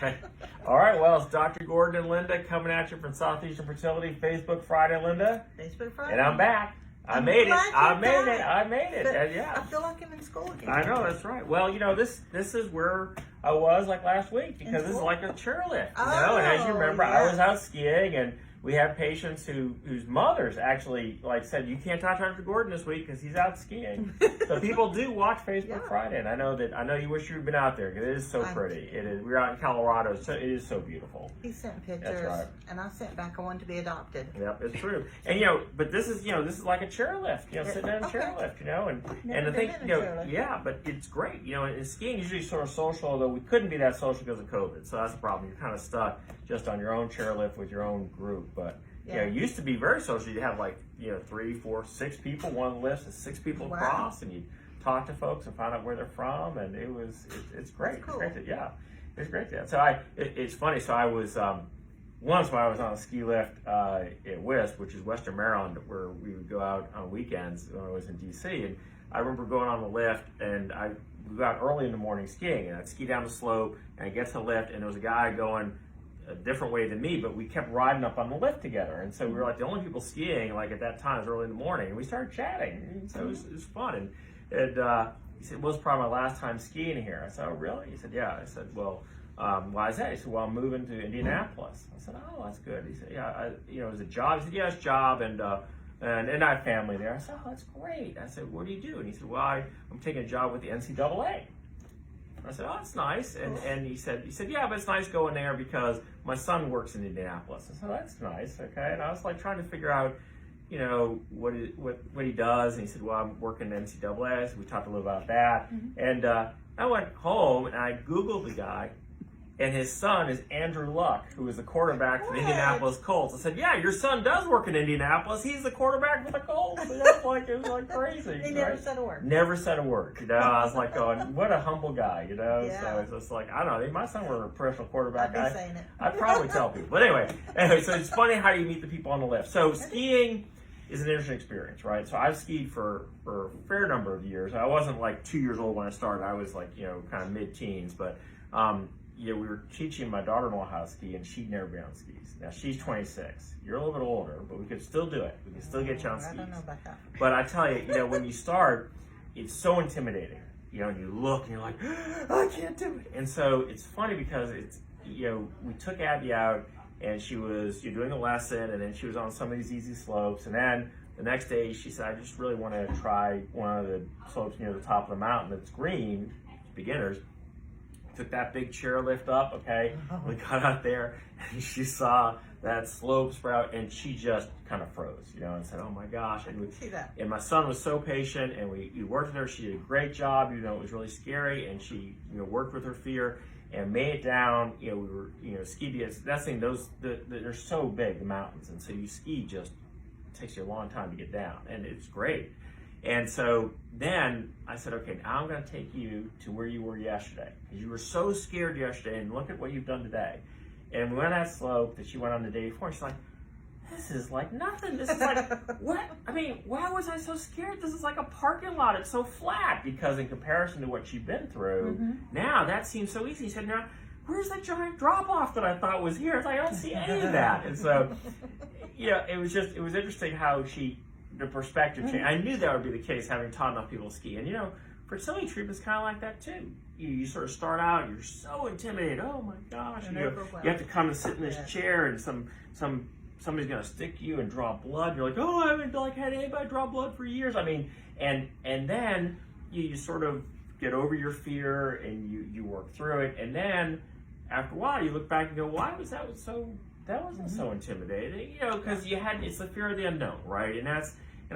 Okay. All right. Well, it's Dr. Gordon and Lynda coming at you from Southeastern Fertility Facebook Friday, Lynda. Facebook Friday. And I'm back. I made it. Yeah. I feel like I'm in school again. I know, that's right. Well, this is where I was like last week, because this is like a chairlift, and as you remember, I was out skiing, and we had patients whose mothers actually said, you can't talk to Dr. Gordon this week because he's out skiing. So people do watch Facebook Friday, and I know you wish you'd been out there because it is so pretty. It is. We're out in Colorado, so it is so beautiful. He sent pictures, and I sent back I wanted to be adopted. Yep, it's true. And but this is like a chairlift, sitting in a chairlift, and the thing, but it's great, and skiing is usually sort of social, although we couldn't be that social because of COVID, so that's the problem. You're kind of stuck just on your own chairlift with your own group. But it used to be very social. You'd have 3, 4, 6 people. One of the lifts is 6 people across, and you'd talk to folks and find out where they're from, and it's great. That's cool. It's great it's great to, it's funny. So I was once when I was on a ski lift at WISP, which is Western Maryland, where we would go out on weekends when I was in DC, and I remember going on the lift, and I go out early in the morning skiing, and I'd ski down the slope, and I get to the lift, and there was a guy going a different way than me, but we kept riding up on the lift together, and so we were the only people skiing at that time. It was early in the morning, and we started chatting, and so it was fun. And he said, well, it's probably my last time skiing here. I said, oh, really? He said, yeah. I said, well, why is that? He said, well, I'm moving to Indianapolis. I said, oh, that's good. He said, yeah, it was a job. He said, yeah, it's a job, and I have family there. I said, oh, that's great. I said, what do you do? And he said, well, I'm taking a job with the NCAA. I said, oh, that's nice. And he said, yeah, but it's nice going there because my son works in Indianapolis. I said, oh, that's nice, okay. And I was trying to figure out, what he does. And he said, well, I'm working in NCAA. So we talked a little about that. Mm-hmm. And I went home and I Googled the guy, and his son is Andrew Luck, who is the quarterback for the Indianapolis Colts. I said, yeah, your son does work in Indianapolis. He's the quarterback for the Colts. And it was crazy. He never said a word. Never said a word. I was going, what a humble guy, Yeah. So it's just I don't know. If my son were a professional quarterback, I'd be saying it. I'd probably tell people. But anyway, so it's funny how you meet the people on the lift. So skiing is an interesting experience, right? So I've skied for a fair number of years. I wasn't 2 years old when I started. I was kind of mid-teens, but we were teaching my daughter-in-law how to ski, and she'd never been on skis. Now, she's 26. You're a little bit older, but we could still do it. We can still get you on skis. I don't know about that. But I tell you, when you start, it's so intimidating. And you look, and you're like, I can't do it. And so it's funny because we took Abby out, and she was doing a lesson, and then she was on some of these easy slopes. And then the next day, she said, I just really want to try one of the slopes near the top of the mountain that's green, beginners. Took that big chairlift up, okay? We got out there, and she saw that slope sprout, and she just kind of froze, and said, oh my gosh. And my son was so patient, and we worked with her. She did a great job, it was really scary, and she worked with her fear and made it down. We were skied. That's the thing, they're so big, the mountains, and so you ski just takes you a long time to get down, and it's great. And so then I said, okay, now I'm going to take you to where you were yesterday, because you were so scared yesterday, and look at what you've done today. And we went on that slope that she went on the day before. She's like, this is like nothing. This is what? I mean, why was I so scared? This is like a parking lot. It's so flat, because in comparison to what she'd been through, now that seems so easy. He said, now, where's that giant drop-off that I thought was here? It's I don't see any of that. And so, it was interesting how the perspective change. I knew that would be the case, having taught enough people to ski. And fertility treatment's kind of like that too. You sort of start out, you're so intimidated. Oh my gosh! You have to come and sit in this chair, and somebody's gonna stick you and draw blood. You're like, oh, I haven't had anybody draw blood for years. I mean, and then you sort of get over your fear, and you work through it. And then after a while, you look back and go, why was that so? That wasn't so intimidating, because it's the fear of the unknown, right? And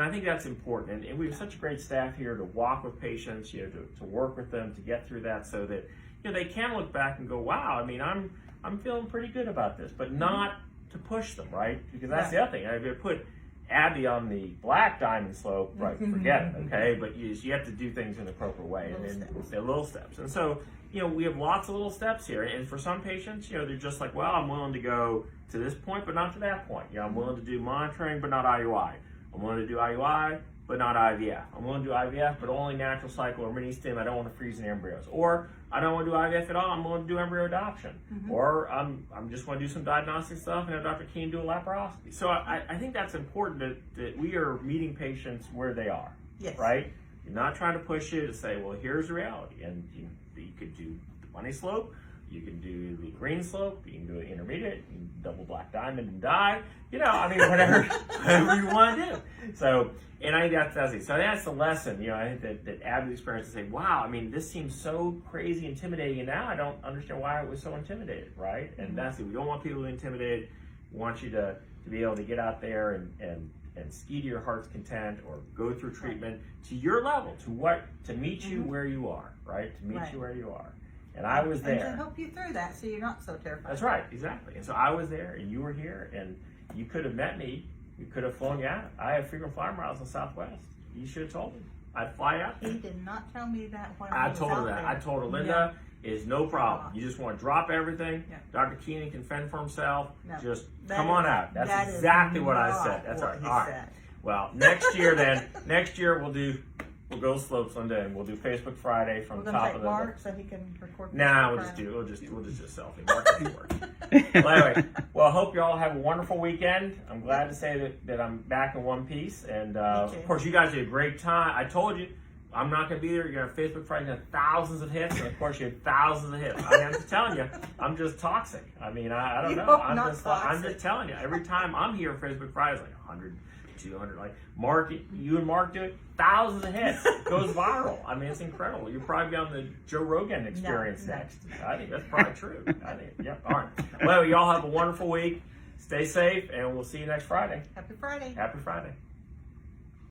I think that's important. And we have such a great staff here to walk with patients, to work with them to get through that, so that they can look back and go, wow, I mean, I'm feeling pretty good about this, but not to push them, right? Because that's the other thing. If you put Abby on the black diamond slope, right, forget it, okay? But you have to do things in the appropriate way, and little steps. And so, we have lots of little steps here. And for some patients, they're just like, well, I'm willing to go to this point, but not to that point. I'm willing to do monitoring, but not IUI. I'm willing to do IUI, but not IVF. I'm willing to do IVF, but only natural cycle or mini stem. I don't want to freeze in embryos. Or I don't want to do IVF at all. I'm willing to do embryo adoption. Or I'm just want to do some diagnostic stuff and have Dr. Keen do a laparoscopy. So I think that's important that we are meeting patients where they are. Yes. Right? You're not trying to push you to say, well, here's the reality. And you could do the bunny slope. You can do the green slope. You can do it intermediate. You can double black diamond and die. Whatever you want to do. So, and I think that's it. So that's the lesson. I think that Abby's experience to say, wow, this seems so crazy intimidating, and now I don't understand why it was so intimidated, right? And that's it. We don't want people to be intimidated. We want you to be able to get out there and ski to your heart's content, or go through treatment to your level, to meet you where you are, right? To meet you where you are. And I was there. And to help you through that so you're not so terrified. That's right, exactly. And so I was there, and you were here, and you could have met me. You could have flown out. I have frequent flyer miles in Southwest. You should have told me. I'd fly out there. He did not tell me that when I was told her out that. there. I told her, Lynda, is no problem. You just want to drop everything. Yeah. Dr. Keenan can fend for himself. No, just that come is- on out. That's that is exactly what I not said. That's what right. he All right. said. Well, next year then, we'll go slopes, Lynda, and we'll do Facebook Friday from We're top gonna of take the. Mark so he can record. Nah, we'll just do a selfie. Mark doesn't work. Well, anyway, I hope you all have a wonderful weekend. I'm glad to say that I'm back in one piece, and of course you guys did a great time. I told you I'm not going to be there. You're going to have Facebook Friday, you have thousands of hits, and of course you had thousands of hits. I'm just telling you, I'm just toxic. I don't know. I'm just telling you. Every time I'm here, Facebook Friday is like 100. 200, like Mark, you and Mark do it, thousands of hits. It goes viral. It's incredible. You'll probably be on the Joe Rogan Experience next. I think that's probably true. Yep. All right. Well, y'all have a wonderful week. Stay safe, and we'll see you next Friday. Happy Friday. Happy Friday.